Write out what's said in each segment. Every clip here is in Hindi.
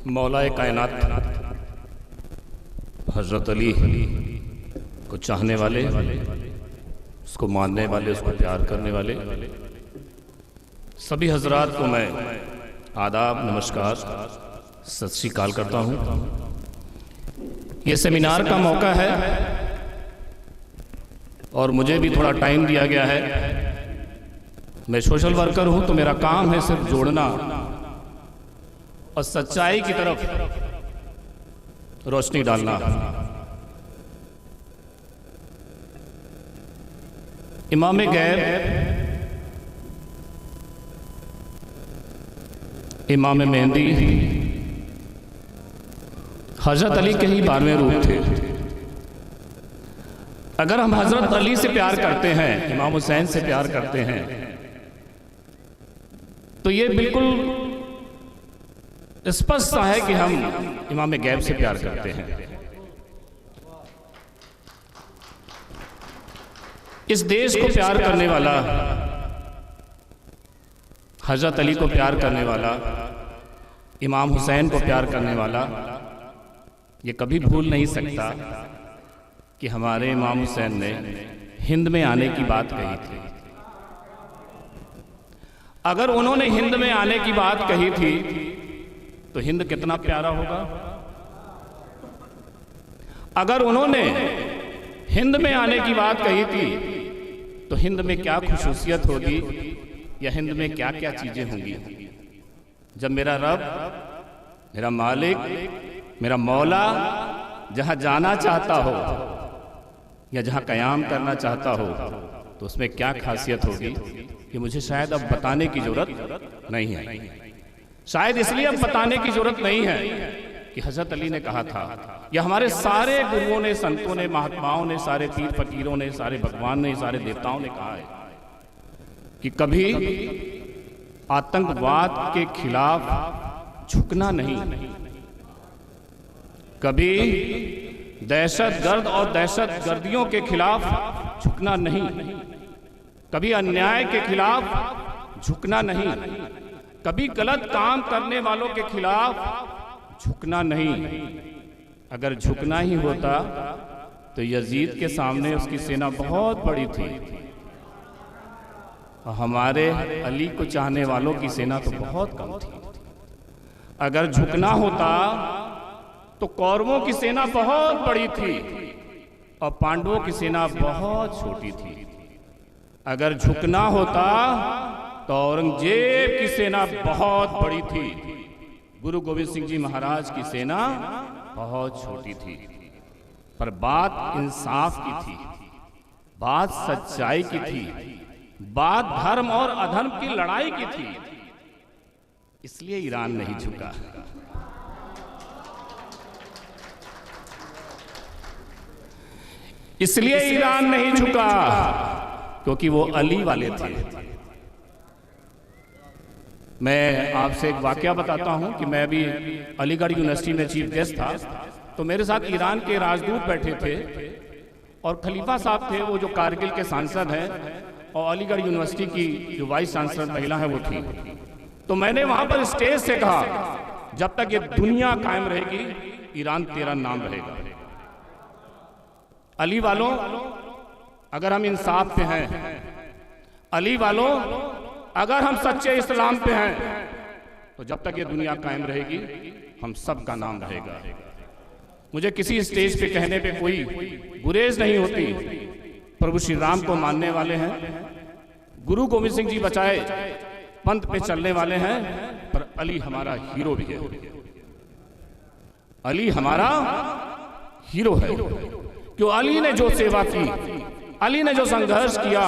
मौलाए कायनात हज़रत अली को चाहने वाले, उसको मानने वाले, उसको प्यार करने वाले सभी हजरात को मैं आदाब, नमस्कार, सत श्री अकाल करता हूँ। ये सेमिनार का मौका है और मुझे भी थोड़ा टाइम दिया गया है। मैं सोशल वर्कर हूँ तो मेरा काम है सिर्फ जोड़ना और सच्चाई की तरफ रोशनी डालना। इमाम गैब, इमाम मेहंदी हजरत अली के ही 12वें रूप थे। अगर हम हजरत अली से प्यार करते हैं, इमाम हुसैन से प्यार करते हैं, तो ये बिल्कुल स्पष्ट है कि हम इमाम गैब से प्यार करते हैं। इस देश को प्यार करने वाला, हजरत अली को प्यार करने वाला, इमाम हुसैन को प्यार करने वाला ये कभी भूल नहीं सकता कि हमारे इमाम हुसैन ने हिंद में आने की बात कही थी। अगर उन्होंने हिंद में आने की बात कही थी तो हिंद कितना प्यारा होगा। अगर उन्होंने हिंद में आने की बात कही थी तो हिंद में क्या खुशूसियत होगी या हिंद में क्या क्या चीजें होंगी। जब मेरा रब, मेरा मालिक, मेरा मौला जहां जाना चाहता हो या जहां कयाम करना चाहता हो तो उसमें क्या खासियत होगी कि मुझे शायद अब बताने की जरूरत नहीं है। शायद इसलिए अब बताने की जरूरत नहीं है कि हजरत अली ने कहा था, या हमारे सारे गुरुओं ने, संतों ने, महात्माओं ने, सारे पीर फकीरों ने, सारे भगवान ने, सारे देवताओं ने कहा है कि कभी आतंकवाद के खिलाफ झुकना नहीं, कभी दहशतगर्द और दहशतगर्दियों के खिलाफ झुकना नहीं, कभी अन्याय के खिलाफ झुकना नहीं, कभी गलत काम करने वालों के खिलाफ झुकना नहीं। अगर झुकना ही होता तो यजीद के सामने उसकी सेना बहुत बड़ी थी और हमारे अली को चाहने वालों की सेना तो बहुत कम थी। अगर झुकना होता तो कौरवों की सेना बहुत बड़ी थी और पांडवों की सेना बहुत छोटी थी। अगर झुकना होता तो औरंगजेब की सेना बहुत बड़ी थी, गुरु गोविंद सिंह जी महाराज की सेना बहुत छोटी थी। पर बात इंसाफ की थी, बात सच्चाई की थी, बात धर्म और अधर्म की लड़ाई की थी। इसलिए ईरान नहीं झुका। इसलिए ईरान नहीं झुका क्योंकि वो अली वाले थे। मैं आपसे एक वाकया बताता हूं कि मैं अभी अलीगढ़ यूनिवर्सिटी में चीफ गेस्ट था, तो मेरे साथ ईरान के राजदूत बैठे थे और खलीफा साहब थे, वो जो कारगिल के सांसद हैं, और अलीगढ़ यूनिवर्सिटी की जो वाइस चांसलर महिला है वो थी। तो मैंने वहां पर स्टेज से कहा, जब तक ये दुनिया कायम रहेगी ईरान तेरा नाम रहेगा। अली वालों, अगर हम इंसाफ पे हैं, अली वालों अगर हम सच्चे इस्लाम पे हैं, तो जब तक ये दुनिया कायम रहेगी हम सब का नाम रहेगा। मुझे किसी स्टेज पे कहने पे कोई गुरेज नहीं होती। प्रभु श्री राम को मानने वाले हैं, गुरु गोविंद सिंह जी बचाए पंथ पे चलने वाले हैं, पर अली हमारा हीरो भी है। अली हमारा हीरो है क्यों? अली ने जो सेवा की, अली ने जो संघर्ष किया,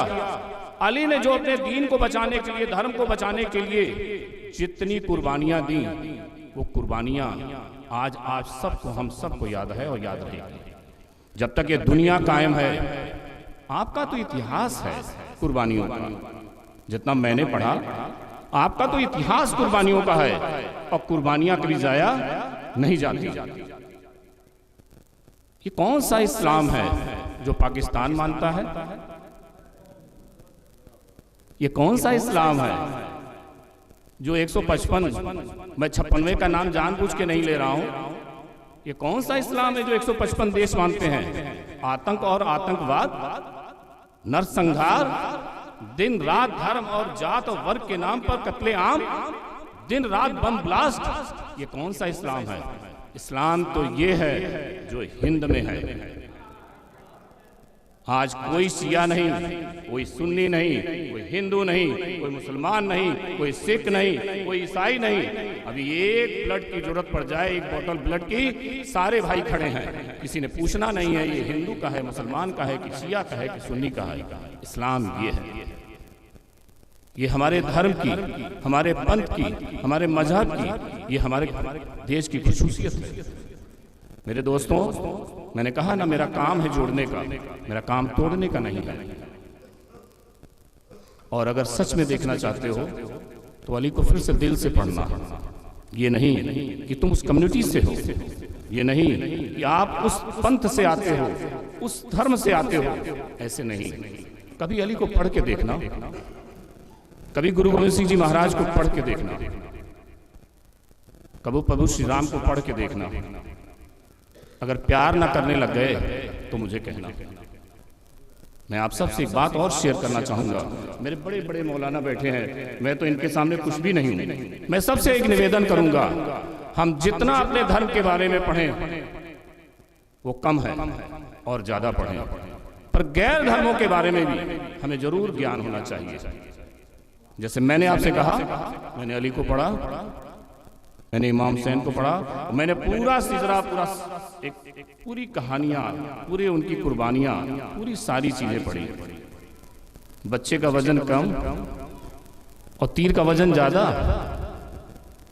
अली ने जो अपने दीन को बचाने के लिए, धर्म को बचाने के लिए जितनी कुर्बानियां दी, वो कुर्बानियां आज आप सबको, हम सबको याद है और याद रहेगी जब तक ये दुनिया कायम है। आपका तो इतिहास है कुर्बानियों का, जितना मैंने पढ़ा आपका तो इतिहास कुर्बानियों का है और कुर्बानियां कभी जाया नहीं जाती। ये कौन सा इस्लाम है जो पाकिस्तान मानता है? ये कौन सा इस्लाम है जो 155, मैं 56वें का नाम जानबूझ के नहीं ले रहा हूं। ये कौन सा इस्लाम है जो 155 देश मानते हैं? आतंक और आतंकवाद, नरसंहार, दिन रात धर्म और जात और वर्ग के नाम पर कत्लेआम, दिन रात बम ब्लास्ट, ये कौन सा इस्लाम है? इस्लाम तो ये है जो हिंद में है। आज कोई शिया नहीं, कोई सुन्नी नहीं, कोई हिंदू नहीं, कोई मुसलमान नहीं, कोई सिख नहीं, कोई ईसाई नहीं। अभी एक ब्लड की जरूरत पड़ जाए, एक बोतल ब्लड की, सारे भाई खड़े हैं। किसी ने पूछना नहीं है ये हिंदू का है, मुसलमान का है, कि शिया का है, कि सुन्नी का है। इस्लाम ये है, ये हमारे धर्म की, हमारे पंथ की, हमारे मजहब की, ये हमारे देश की खुशूसियत है। मेरे दोस्तों, मैंने कहा ना, मेरा काम है जोड़ने का, मेरा काम तोड़ने का नहीं है। और अगर सच में देखना चाहते हो तो अली को फिर से दिल से पढ़ना। ये नहीं कि तुम उस कम्युनिटी से हो, ये नहीं कि आप उस पंथ से आते हो, उस धर्म से आते हो, ऐसे नहीं। कभी अली को पढ़ के देखना, कभी गुरु गोविंद सिंह जी महाराज को पढ़ के देखना, कभी प्रभु श्री राम को पढ़ के देखना। अगर प्यार ना करने लग गए तो मुझे कहना। मैं आप सबसे एक बात और शेयर करना चाहूंगा। मेरे बड़े बड़े मौलाना बैठे हैं, मैं तो इनके सामने कुछ भी नहीं हूं। मैं सबसे एक निवेदन करूंगा, हम जितना अपने धर्म के बारे में पढ़ें वो कम है, और ज्यादा पढ़ें। पर गैर धर्मों के बारे में भी हमें जरूर ज्ञान होना चाहिए। जैसे मैंने आपसे कहा, मैंने अली को पढ़ा, मैंने इमाम हुसैन को पढ़ा, मैंने पूरा सिजरा, पूरा एक पूरी कहानियां, पूरे उनकी कुर्बानियां, पूरी सारी चीजें पढ़ी। बच्चे का वजन कम और तीर का वजन ज्यादा,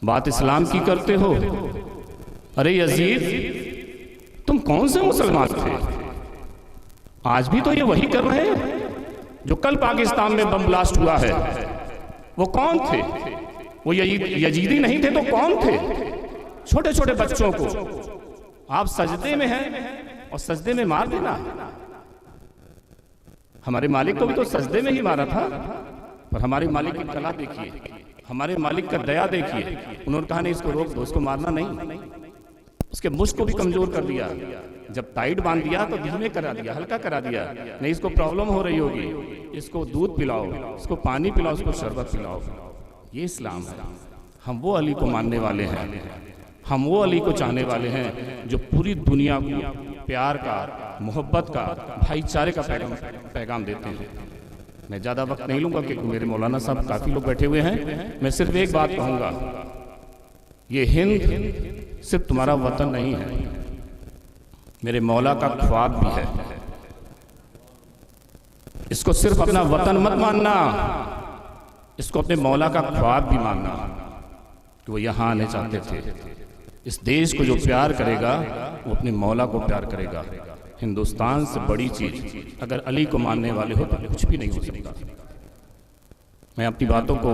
बात इस्लाम की करते हो। अरे यजीद, तुम कौन से मुसलमान थे? आज भी तो ये वही कर रहे हैं जो कल पाकिस्तान में बम ब्लास्ट हुआ है। वो कौन थे? वो यजीदी नहीं थे तो कौन थे? छोटे छोटे बच्चों को आप सजदे में हैं और सजदे में मार देना। हमारे मालिक को भी तो सजदे में ही मारा था। पर हमारे मालिक की कला देखिए, हमारे मालिक का दया देखिए। उन्होंने कहा नहीं, इसको रोक दो, इसको मारना नहीं। उसके मुझ को भी कमजोर कर दिया। जब टाइट बांध दिया तो धीमे करा दिया, हल्का करा दिया। नहीं, इसको प्रॉब्लम हो रही होगी, इसको दूध पिलाओ, इसको पानी पिलाओ, इसको शरबत पिलाओ। ये इस्लाम है। हम वो अली को मानने वाले हैं, हम वो अली को चाहने वाले हैं जो पूरी दुनिया को प्यार का, मोहब्बत का, भाईचारे का पैगाम देते हैं। मैं ज़्यादा वक्त नहीं लूँगा क्योंकि मेरे मौलाना साहब काफ़ी लोग बैठे हुए हैं। मैं सिर्फ एक बात कहूँगा, ये हिंद सिर्फ तुम्हारा वतन नहीं है, मेरे मौला का ख्वाब भी है। इसको सिर्फ अपना वतन मत मानना, इसको अपने मौला का ख्वाब भी मानना कि वो यहाँ आने चाहते थे। इस देश को जो प्यार करेगा वो अपने मौला को प्यार करेगा। हिंदुस्तान से बड़ी चीज अगर अली को मानने वाले हो तो कुछ भी नहीं हो सकता। मैं अपनी बातों को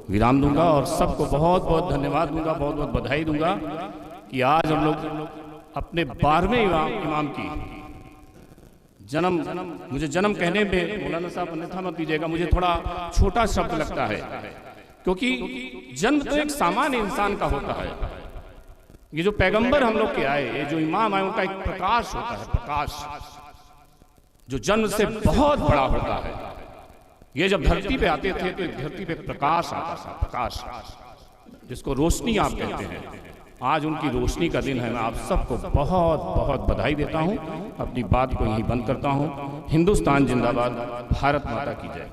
विराम दूंगा और सबको बहुत बहुत धन्यवाद दूंगा, बहुत बहुत बधाई दूंगा कि आज हम लोग अपने 12वें इमाम की मुझे जन्म कहने में मौलाना साहब अन्यथा मत दीजिएगा, मुझे थोड़ा छोटा शब्द लगता है क्योंकि जन्म तो एक सामान्य इंसान का होता है। ये जो पैगंबर हम लोग के आए, ये जो इमाम आए, उनका एक प्रकाश होता है, प्रकाश जो जन्म से बहुत बड़ा होता है। ये जब धरती पे आते थे तो धरती पे प्रकाश आता था, प्रकाश जिसको रोशनी आप कहते हैं। आज उनकी रोशनी का दिन है। मैं आप सबको बहुत बहुत बधाई देता हूं। अपनी बात को यहीं बंद करता हूं। हिंदुस्तान जिंदाबाद, भारत माता की जय।